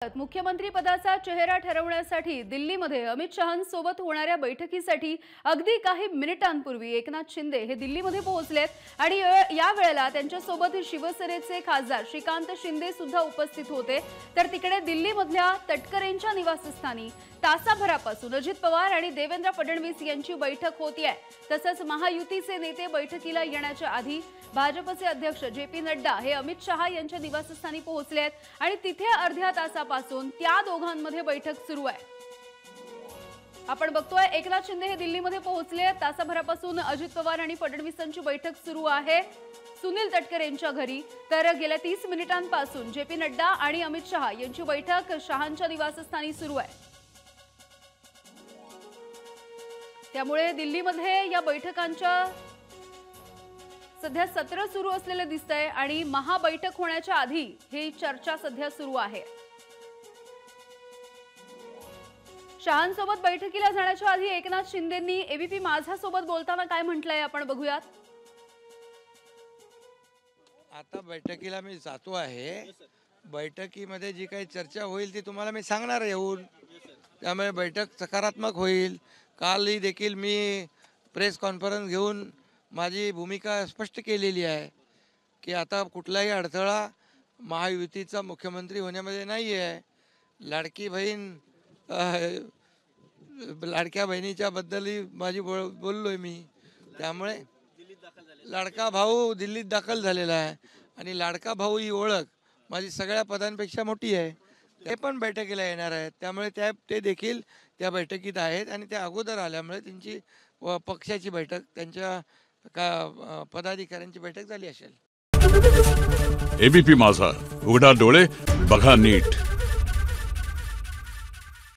मुख्यमंत्री पदाचा चेहरा ठरवण्यासाठी दिल्लीमध्ये अमित शहांसोबत होणाऱ्या बैठकीसाठी अगदी काही मिनिटांपूर्वी एकनाथ शिंदे हे दिल्लीमध्ये पोहोचलेत आणि या वेळेला त्यांच्यासोबत शिवसेनेचे खासदार श्रीकांत शिंदे सुद्धा उपस्थित होते। तर तिकडे दिल्लीमधल्या तटकरेंच्या निवासस्थानी तासाभरापासून अजित पवार आणि देवेंद्र फडणवीस यांची बैठक होतीये। तसंच महायुतीचे नेते बैठकीला येण्याच्या आधी भाजपचे अध्यक्ष जे.पी. नड्डा हे अमित शहा यांच्या निवासस्थानी पोहोचले आहेत आणि तिथे अर्ध्या तासापासून त्या दोघांमध्ये बैठक सुरू आहे। आपण बघतोय एकनाथ शिंदे हे दिल्लीमध्ये पोहोचले, तासाभरापासून अजित पवार आणि फडणवीसांची बैठक सुरू आहे सुनील तटकरे यांच्या घरी। तर गेल्या 30 मिनिटांपासून जे.पी. नड्डा आणि अमित शहा यांची बैठक शहांच्या निवासस्थानी सुरू आहे। त्यामुळे दिल्लीमध्ये या बैठकांच्या सध्या सत्र सुरू असलेले दिसतंय आणि महाबैठक होण्याच्या आधी ही चर्चा सध्या सुरू आहे। शहांसोबत बैठकीला जाण्याच्या आधी एकनाथ शिंदेंनी एबीपी माझा सोबत बोलताना काय म्हटलंय आपण बघूयात। आता बैठकीला मी जातो आहे, बैठकीमध्ये जी काही चर्चा होईल ती तुम्हाला मी सांगणार येऊन, त्यामुळे बैठक सकारात्मक होईल। कालही देखील मी प्रेस कॉन्फरन्स घेऊन माझी भूमिका स्पष्ट केलेली आहे की आता कुठलाही अडथळा महायुतीचा मुख्यमंत्री होण्यामध्ये नाही आहे। लाडकी बहीण लाडक्या बहिणीच्या बद्दलही माझी बोललोय मी, त्यामुळे लाडका भाऊ दिल्लीत दाखल झालेला आहे आणि लाडका भाऊ ही ओळख माझी सगळ्या पदांपेक्षा मोठी आहे। ते पण बैठकीला येणार आहेत, त्यामुळे ते देखील त्या बैठकीत आहेत आणि त्या अगोदर आल्यामुळे त्यांची पक्षाची बैठक त्यांच्या पदाधिकाऱ्यांची बैठक झाली असेल। एबीपी माझा, उघडा डोळे बघा नीट।